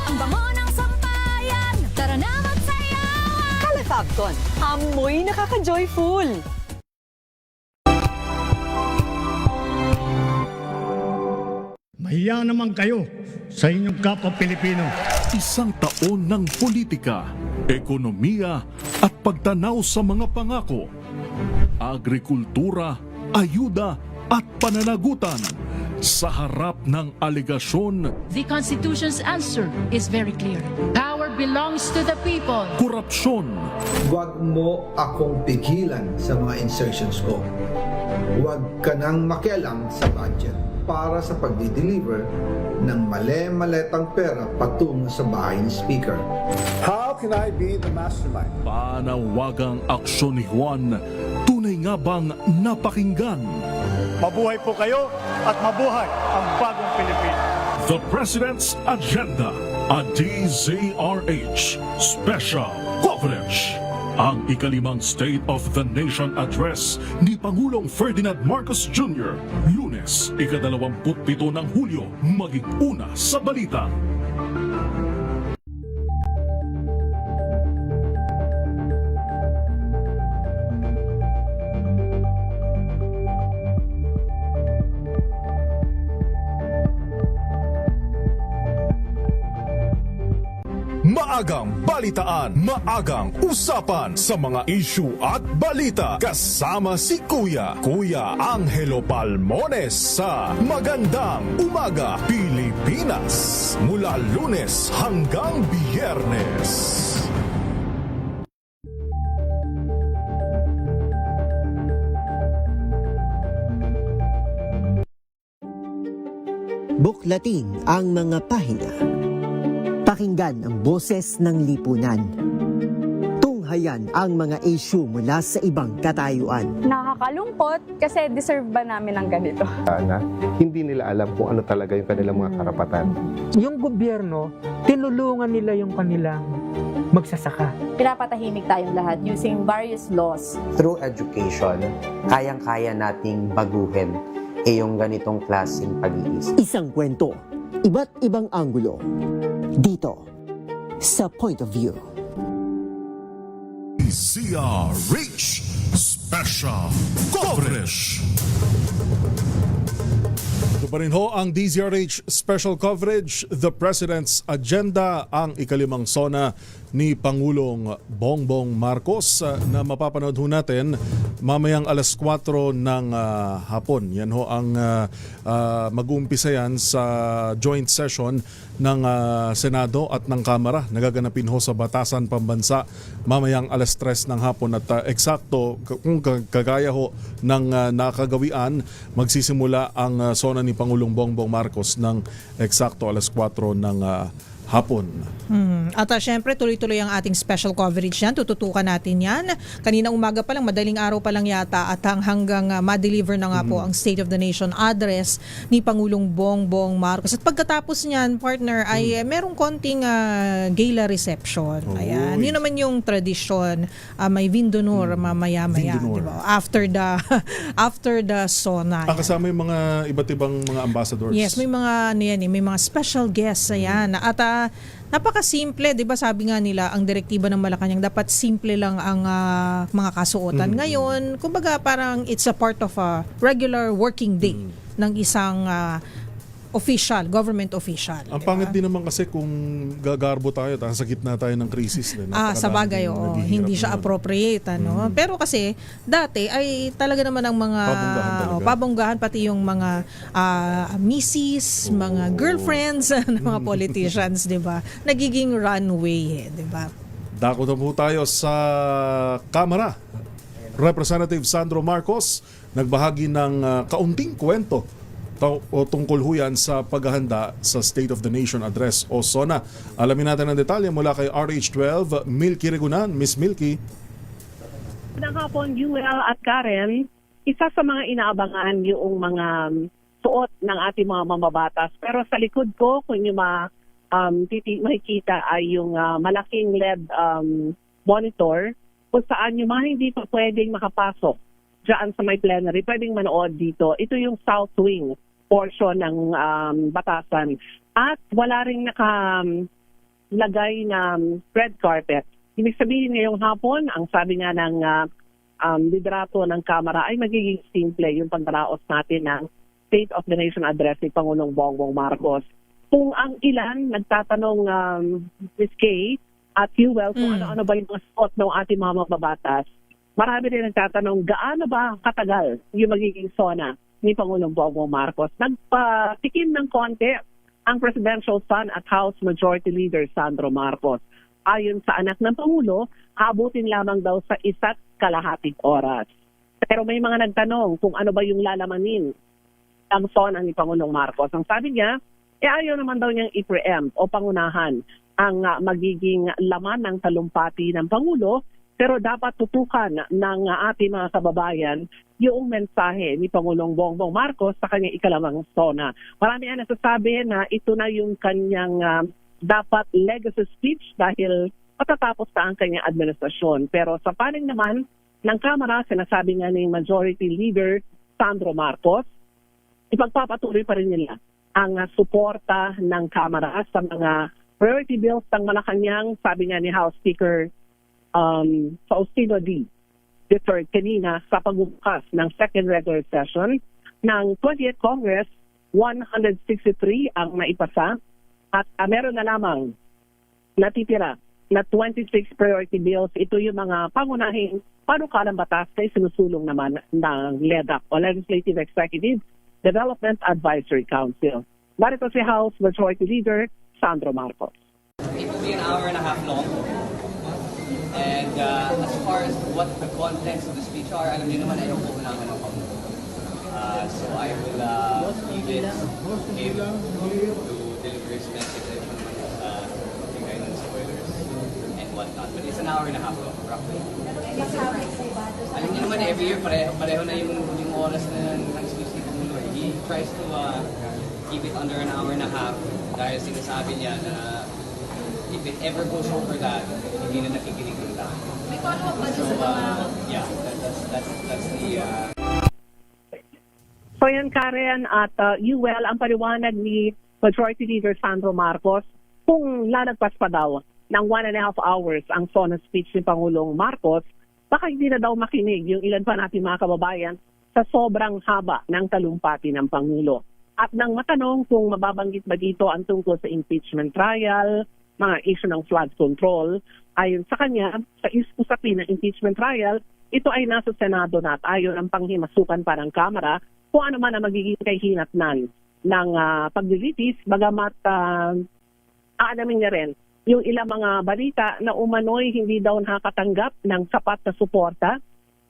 Ang bango ng sampayan, tara na magsayawan.
Fabcon, amoy nakaka-joyful.
Mahiya naman kayo sa inyong kapwa Pilipino.
Isang taon ng politika, ekonomiya at pagtanaw sa mga pangako. Agrikultura, ayuda at pananagutan sa harap ng aligasyon.
The Constitution's answer is very clear. Power belongs to the people.
Korupsyon.
Huwag mo akong pigilan sa mga insertions ko. Huwag ka nang makialam sa budget para sa pagdi-deliver ng mali-maletang pera patungo sa bahay ni Speaker.
How can I be the mastermind?
Panawagang aksyon ni Juan, tunay nga bang napakinggan?
Mabuhay po kayo at mabuhay ang bagong Pilipinas.
The President's Agenda, a DZRH Special Coverage. Ang ikalimang State of the Nation Address ni Pangulong Ferdinand Marcos Jr. Lunes, ika-27 ng Hulyo, maging una sa balita.
Maagang balitaan, maagang usapan sa mga issue at balita. Kasama si Kuya Angelo Palmones sa Magandang Umaga Pilipinas. Mula Lunes hanggang Biyernes.
Buklatin ang mga pahina. Pakinggan ang boses ng lipunan. Tunghayan ang mga issue mula sa ibang katayuan.
Nakakalungkot kasi deserve ba namin ng ganito?
Na hindi nila alam kung ano talaga yung kanilang mga karapatan.
Yung gobyerno, tinulungan nila yung kanilang magsasaka.
Pinapatahimik tayong lahat using various laws.
Through education, kayang-kaya nating baguhin yung ganitong klaseng pag-iisip.
Isang kwento, iba't ibang anggulo. Dito, sa Point of View.
DZRH Special Coverage.
Ito pa rin ho ang DZRH Special Coverage, The President's Agenda, ang ikalimang SONA ni Pangulong Bongbong Marcos na mapapanood ho natin mamayang alas 4 ng hapon. Yan ho ang mag-uumpisa yan sa joint session ng Senado at ng Kamara. Nagaganapin ho sa Batasan Pambansa mamayang alas 3 ng hapon at eksakto kung kagaya ho ng nakagawian, magsisimula ang SONA ni Pangulong Bongbong Marcos ng eksakto alas 4 ng hapon.
At syempre, tuloy-tuloy ang ating special coverage yan. Tututukan natin yan. Kaninang umaga pa lang, madaling araw pa lang yata at hanggang ma-deliver na nga po ang State of the Nation address ni Pangulong Bongbong Marcos. At pagkatapos niyan, partner, ay merong konting gala reception. Ayan. Yun naman yung tradisyon. May vindonor mamaya-maya. Diba? After the SONA.
Kasama yung mga iba't ibang mga ambassadors.
Yes, may mga may mga special guests ayan. At napakasimple, 'di ba? Sabi nga nila ang direktiba ng Malacanang dapat simple lang ang mga kasuotan. Ngayon, kumbaga parang it's a part of a regular working day ng isang government official.
Ang pangit din naman kasi kung gagarbo tayo, sa gitna tayo ng krisis.
Sa bagay, hindi siya appropriate. Pero kasi, dati ay talaga naman ang mga pabonggahan, pati yung mga misis, mga girlfriends ng mga politicians, di ba? Nagiging runway, di ba?
Dako na po tayo sa Kamara. Representative Sandro Marcos nagbahagi ng kaunting kwento tungkol huyan sa paghahanda sa State of the Nation Address o SONA. Alamin natin ang detalye mula kay RH12, Milky Regunan. Miss Milky.
Magandang hapon, Yuel at Karen. Isa sa mga inaabangan yung mga suot ng ating mga mamabatas. Pero sa likod ko, kung nyo makikita ay yung malaking LED monitor kung saan yung mga hindi pa pwedeng makapasok dyan sa may plenary, pwedeng manood dito. Ito yung South Wing portion ng batasan. At wala rin nakalagay na red carpet. Ibig sabihin ngayong hapon, ang sabi nga ng liderato ng Kamara ay magiging simple yung pagdaraos natin ng State of the Nation Address ni Pangulong Bongbong Marcos. Kung ang ilan nagtatanong Ms. Kay at Yuel kung ano-ano ba yung spot ng ating mga mababatas, marami rin nagtatanong gaano ba katagal yung magiging SONA ni Pangulong Bongbong Marcos. Nagpatikim ng konti ang Presidential Son at House Majority Leader Sandro Marcos. Ayon sa anak ng Pangulo, abutin lamang daw sa 1.5 oras. Pero may mga nagtanong kung ano ba yung lalamanin ang SONA ni Pangulong Marcos. Ang sabi niya, ayaw naman daw niyang i-preempt o pangunahan ang magiging laman ng talumpati ng Pangulo, pero dapat tutukan ng ating mga kababayan yung mensahe ni Pangulong Bongbong Marcos sa kanyang ikalimang SONA. Marami ang nasasabi na ito na yung kanyang dapat legacy speech dahil patatapos na ang kanyang administrasyon. Pero sa panig naman ng Kamara, sinasabi nga ni Majority Leader Sandro Marcos, ipagpapatuloy pa rin nila ang suporta ng Kamara sa mga priority bills ng Malacanang, sabi nga ni House Speaker Faustino D. Deferred kanina sa pagbubukas ng second regular session ng 20th Congress, 163 ang naipasa at meron na lamang natitira na 26 priority bills. Ito yung mga pangunahing panukalang batas na sinusulong naman ng LEDAC o Legislative Executive Development Advisory Council. Narito si House Majority Leader Sandro Marcos.
It will be an hour and a half long. And as far as what the contents of the speech are, alam niyo naman, ayaw po naman ako. So I will leave it to him to deliver his message. I think I know the spoilers and whatnot. But it's an hour and a half long, roughly. Alam niyo naman, every year, pareho na yung oras na ng speech ni Pangulo. He tries to keep it under an hour and a half dahil sinasabi niya na if it ever goes over that, hindi na nakikinig ng lahat. May follow-up ba sa mga... Yeah, that's the...
So yan, Karen at Yuel, ang paliwanag ni Majority Leader Sandro Marcos, kung lalagpas pa daw ng 1.5 hours ang SONA speech ni Pangulong Marcos, baka hindi na daw makinig yung ilan pa natin mga kababayan sa sobrang haba ng talumpati ng Pangulo. At nang matanong kung mababanggit ba dito ang tungkol sa impeachment trial, mga issue ng flood control, ayon sa kanya, sa usapin ng impeachment trial, ito ay nasa Senado na at ayon ang panghimasukan pa ng Kamara kung ano man ang magiging kahinatnan ng paglilitis, bagamat aanamin niya rin yung ilang mga balita na umano'y hindi daw nakakatanggap ng sapat na suporta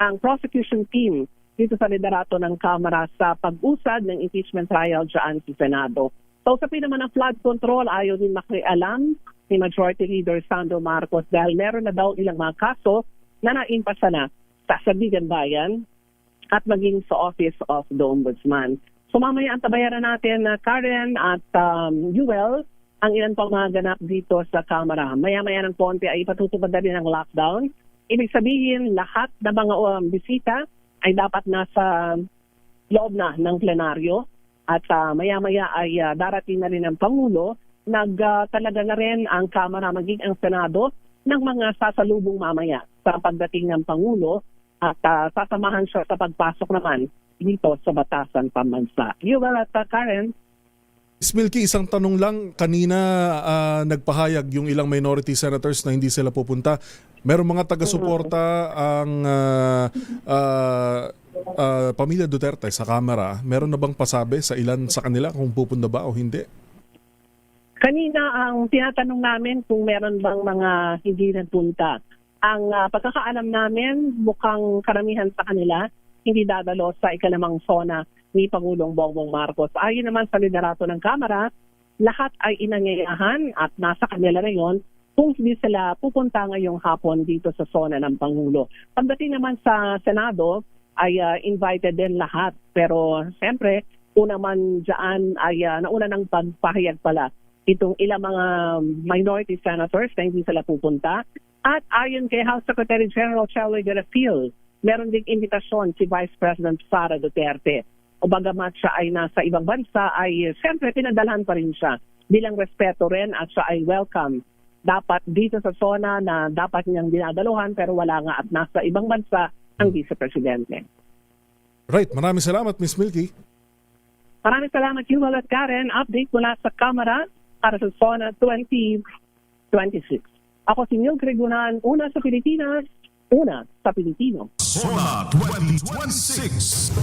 ang prosecution team dito sa liderato ng Kamara sa pag-usad ng impeachment trial dyan sa Senado. Sa usapin naman ng flood control, ayaw din makialam ni Majority Leader Sandro Marcos dahil meron na daw ilang mga kaso na naimpasa na sa Sandigan Bayan at maging sa Office of the Ombudsman. So mamaya antabayaran natin na Karen at Yuel ang ilan pang mga ganap dito sa Kamara. Maya-maya ng konti ay ipatutupad na rin ang lockdown. Ibig sabihin, lahat ng mga bisita ay dapat nasa loob na ng plenaryo at maya-maya ay darating na rin ang Pangulo. Talaga na rin ang Kamara maging ang Senado ng mga sasalubong mamaya sa pagdating ng Pangulo at sasamahan siya sa pagpasok naman dito sa Batasan Pambansa. Yuel at Karen.
Ms. Milky, isang tanong lang. Kanina nagpahayag yung ilang minority senators na hindi sila pupunta. Meron mga taga-suporta ang pamilya Duterte sa Kamara. Meron na bang pasabi sa ilan sa kanila kung pupunta ba o hindi?
Kanina ang tinatanong namin kung meron bang mga hindi nagpunta. Ang pagkakaalam namin, mukhang karamihan sa kanila hindi dadalo sa ikalimang SONA ni Pangulong Bongbong Marcos. Ayon naman sa liderato ng Kamara, lahat ay inanyayahan at nasa kanila na yon kung hindi sila pupunta ngayong hapon dito sa SONA ng Pangulo. Pagdating naman sa Senado, ay invited din lahat. Pero siyempre, una man dyan ay nauna ng pagpahayag pala itong ilang mga minority senators na hindi sila pupunta. At ayon kay House Secretary General Chelo Garfield, meron ding imbitasyon si Vice President Sara Duterte. O bagamat siya ay nasa ibang bansa, ay siyempre pinadalhan pa rin siya bilang respeto rin at siya ay welcome. Dapat dito sa SONA na dapat niyang dinadaluhan pero wala nga at nasa ibang bansa ang Vice Presidente.
Right, maraming salamat Ms. Milky.
Maraming salamat Yuel at Karen. Update mula sa Kamara para sa SONA 2026. Ako si Neil Gregunan, una sa Pilipinas, una sa Pilipino.
SONA 2026.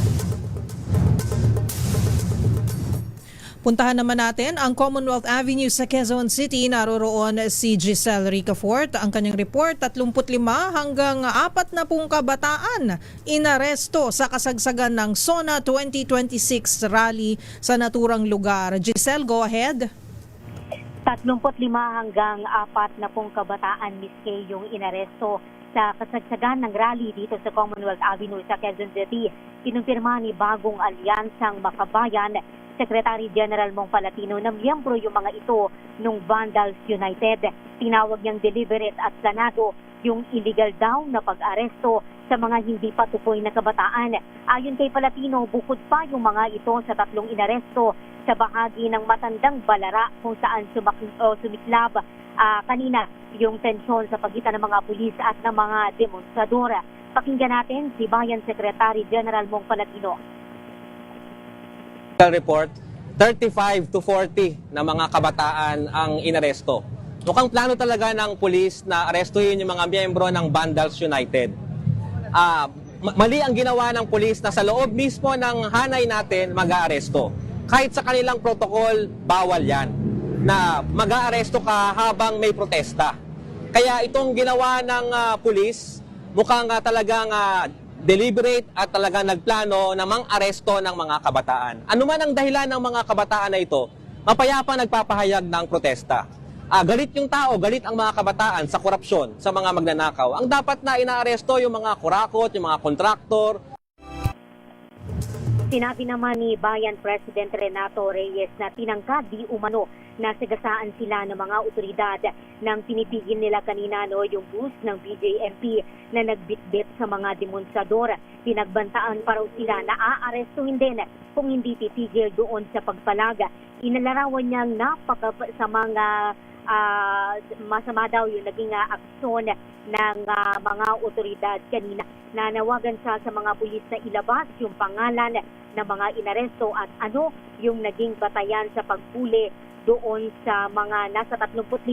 Puntahan naman natin ang Commonwealth Avenue sa Quezon City. Naroroon si Giselle Ricafort. Ang kanyang report, 35 hanggang 40 kabataan inaresto sa kasagsagan ng SONA 2026 rally sa naturang lugar. Giselle, go ahead.
35 hanggang 40 kabataan miski yung inaresto sa kasagsagan ng rally dito sa Commonwealth Avenue sa Quezon City. Kinumpirma ni Bagong Alyansang Makabayan, Secretary General Mong Palatino, na miyembro yung mga ito nung Vandals United. Tinawag niyang deliberate at planado yung illegal daw na pag-aresto sa mga hindi patukoy na kabataan. Ayon kay Palatino, bukod pa yung mga ito sa 3 inaresto sa bahagi ng Matandang Balara kung saan sumiklab kanina yung tensyon sa pagitan ng mga pulis at ng mga demonstradora. Pakinggan natin si Bayan Secretary General Mong Palatino.
Report, 35 to 40 na mga kabataan ang inaresto. Mukhang plano talaga ng pulis na arestuhin yung mga miyembro ng Vandals United. Mali ang ginawa ng pulis na sa loob mismo ng hanay natin mag-aaresto. Kahit sa kanilang protocol, bawal yan na mag-aaresto ka habang may protesta. Kaya itong ginawa ng pulis, mukhang talagang deliberate at talagang nagplano na mang-aresto ng mga kabataan. Ano man ang dahilan ng mga kabataan na ito, mapayapa nagpapahayag ng protesta. Galit yung tao, galit ang mga kabataan sa korupsyon, sa mga magnanakaw. Ang dapat na inaaresto yung mga kurakot, yung mga kontraktor.
Sinabi naman ni Bayan President Renato Reyes na tinangkad di umano na sagasaan sila ng mga otoridad nang pinipigil nila kanina yung bus ng BJMP na nagbitbit sa mga demonstrador. Pinagbantaan pa raw sila na aarestuhin din kung hindi titigil doon sa pagpalaga. Inalarawan niyang sa mga masama daw yung naging aksyon ng mga otoridad kanina. Nanawagan siya sa mga pulis na ilabas yung pangalan ng mga inaresto at ano yung naging batayan sa paghuli doon sa mga nasa 35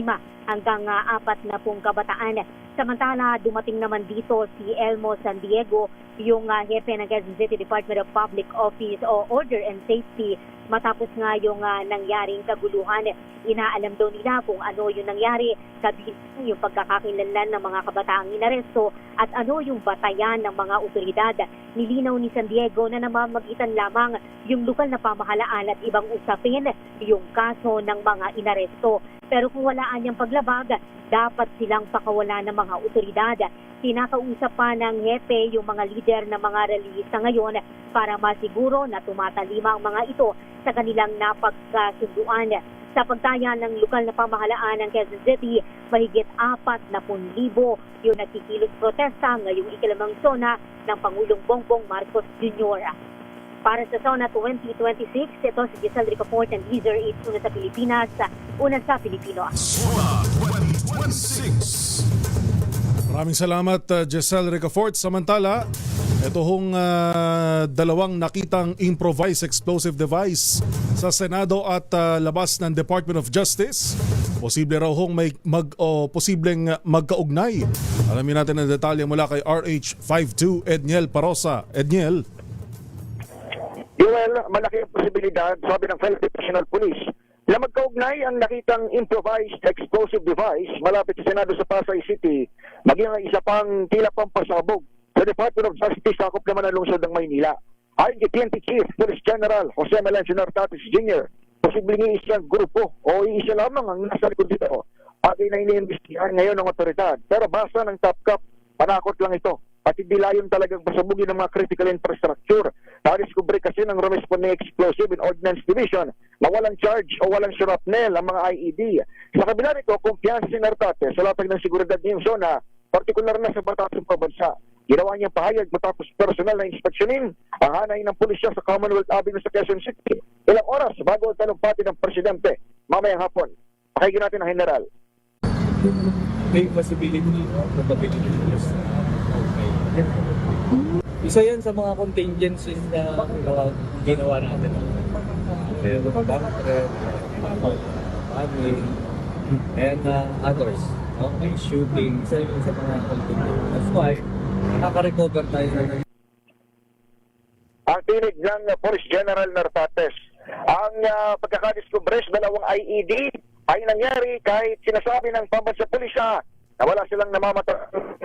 hanggang 40 kabataan. Samantala, dumating naman dito si Elmo San Diego, yung hepe ng Quezon City Department of Public Office o Order and Safety, matapos nga yung nangyaring kaguluhan. Inaalam daw nila kung ano yung nangyari, kabilang yung pagkakakilanlan ng mga kabataang inaresto at ano yung batayan ng mga otoridad. Nilinaw ni San Diego na namamagitan lamang yung lokal na pamahalaan at ibang usapin yung kaso ng mga inaresto. Pero kung walaan niyang paglabag, dapat silang pakawala ng mga otoridad. Kinakausap pa ng hepe yung mga lider ng mga relihista ngayon para masiguro na tumatalima ang mga ito sa kanilang napagkasunduan. Sa pagtaya ng lokal na pamahalaan ng Quezon City, mahigit 40,000 yung nagkikilos protesta ngayong ikalimang SONA ng Pangulong Bongbong Marcos Jr. Para sa SONA 2026, ito si Giselle Ricafort and Leader 8, una sa Pilipinas, una sa Pilipino.
SONA 2026.
Maraming salamat, Giselle Ricafort. Samantala, ito hong dalawang nakitang improvised explosive device sa Senado at labas ng Department of Justice. Posible raw hong posibleng magkaugnay. Alamin natin ang detalye mula kay RH52 Edniel Parosa. Edniel.
Well, malaki ang posibilidad, sabi ng Philippine National Police, na magkaugnay ang nakitang improvised explosive device malapit sa Senado sa Pasay City, maging ang isa pang tila pampasabog sa Department of Justice sakop naman ang lungsod ng Maynila. Ayon kay PNP Chief Police General Jose Melencio Nartates Jr., posibleng isang grupo o isa lamang ang nasa likod dito at iniimbestigahan ngayon ng otoridad. Pero basa ng Top Cup, panakot lang ito. At hindi layon talagang pasabugin ng mga critical infrastructure. Nadiskubre kasi ng Responding Explosive and Ordnance Division na walang charge o walang shrapnel ang mga IED. Sa kabila nito, kumpiyansa si Nartates sa latag ng seguridad ng zona, partikular na sa batas ng pabansa. Ginawa niyang pahayag matapos personal na inspeksyonin ang hanay ng pulisya sa Commonwealth Avenue sa Quezon City. Ilang oras bago ang talumpati ng presidente mamayang hapon. Pakinggan natin ang general.
May possibility of probability. Isa yan sa mga contingencies na ginawa natin. Pero bunker, family, and others. Okay, shooting, isa yun sa mga contingencies. That's why, nakaka-recover tayo na.
Ang tinig ng Police General Nartates, ang pagkakadiskubre sa dalawang IED ay nangyari kahit sinasabi ng pambansa pulisya na wala silang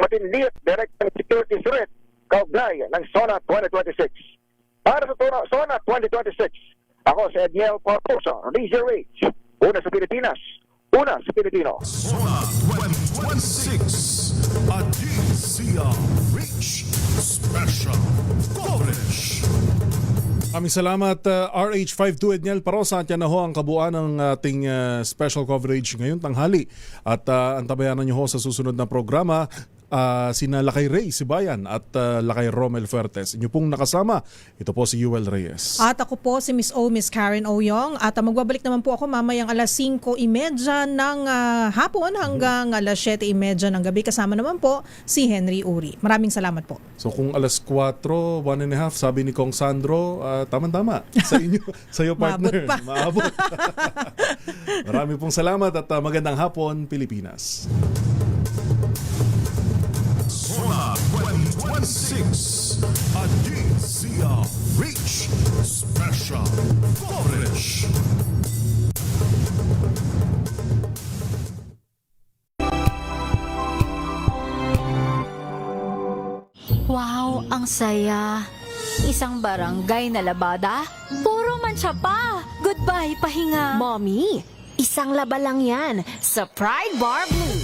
matindi at direct security threat kaugnay ng SONA 2026. Para sa SONA 2026, ako si Edniel Parposa, Leisure Age, una sa Pilipinas, una sa Pilipino.
SONA 2026, a DCRH special coverage.
Aming salamat, RH52 Edniel Parosa. At yan na ho ang kabuuan ng ating special coverage ngayong tanghali. At antabayanan nyo ho sa susunod na programa sina Lakay Ray Sibayan at Lakay Romel Fuertes. Inyo pong nakasama, ito po si Yuel Reyes.
At ako po si Miss Karen Oyong. At magbabalik naman po ako mamayang alas 5:30 ng hapon hanggang alas 7:30 ng gabi. Kasama naman po si Henry Uri. Maraming salamat po.
So kung alas 4, 1.5, sabi ni Kong Sandro, tama-tama. Sa inyo, sa iyo partner. Maabot. Marami pong salamat at magandang hapon, Pilipinas.
SONA 2026, a DCRH special coverage.
Wow, ang saya. Isang barangay na labada, puro mancha pa. Goodbye, pahinga.
Mommy, isang laba lang yan sa Pride Bar Blue.